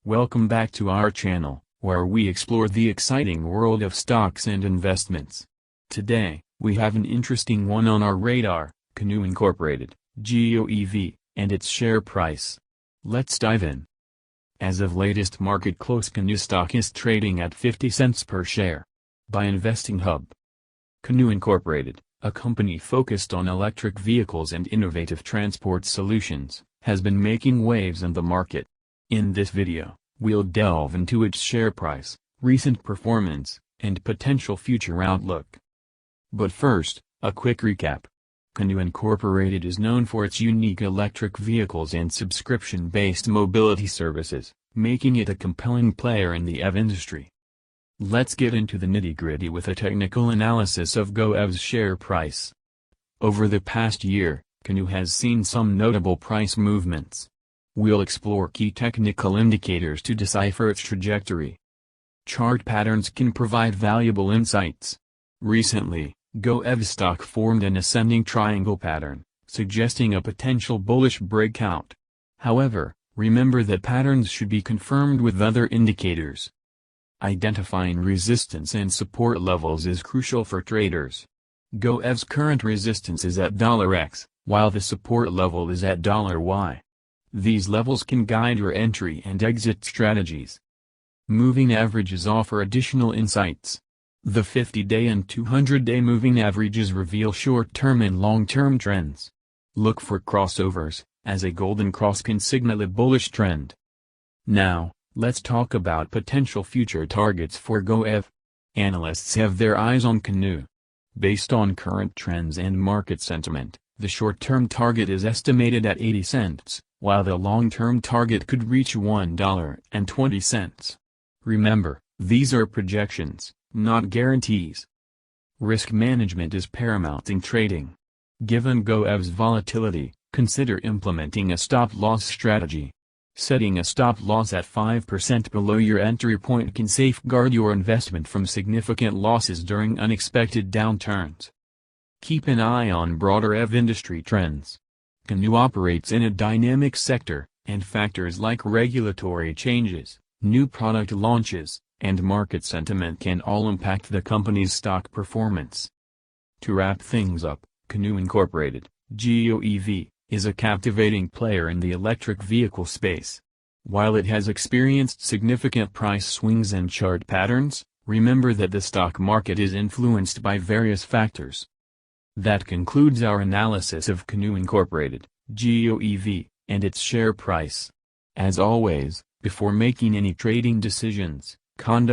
Welcome back to our channel, where we explore the exciting world of stocks and investments. Today, we have an interesting one on our radar, Canoo Incorporated, GOEV, and its share price. Let's dive in. As of latest market close, Canoo stock is trading at 50 cents per share. By Investing Hub. Canoo Incorporated, a company focused on electric vehicles and innovative transport solutions, has been making waves in the market. In this video, we'll delve into its share price, recent performance, and potential future outlook. But first, a quick recap. Canoo Incorporated is known for its unique electric vehicles and subscription-based mobility services, making it a compelling player in the EV industry. Let's get into the nitty-gritty with a technical analysis of GOEV's share price. Over the past year, Canoo has seen some notable price movements. We'll explore key technical indicators to decipher its trajectory. Chart patterns can provide valuable insights. Recently, GOEV stock formed an ascending triangle pattern, suggesting a potential bullish breakout. However, remember that patterns should be confirmed with other indicators. Identifying resistance and support levels is crucial for traders. GOEV's current resistance is at $X, while the support level is at $Y. These levels can guide your entry and exit strategies. Moving averages offer additional insights. The 50-day and 200-day moving averages reveal short-term and long-term trends. Look for crossovers, as a golden cross can signal a bullish trend. Now, let's talk about potential future targets for GOEV. Analysts have their eyes on Canoo. Based on current trends and market sentiment, the short-term target is estimated at 80 cents, while the long-term target could reach $1.20. Remember, these are projections, not guarantees. Risk management is paramount in trading. Given GOEV's volatility, consider implementing a stop-loss strategy. Setting a stop-loss at 5% below your entry point can safeguard your investment from significant losses during unexpected downturns. Keep an eye on broader EV industry trends. Canoo operates in a dynamic sector, and factors like regulatory changes, new product launches, and market sentiment can all impact the company's stock performance. To wrap things up, Canoo Incorporated, GOEV, is a captivating player in the electric vehicle space. While it has experienced significant price swings and chart patterns, remember that the stock market is influenced by various factors. That concludes our analysis of Canoo Incorporated, GOEV, and its share price. As always, before making any trading decisions, conduct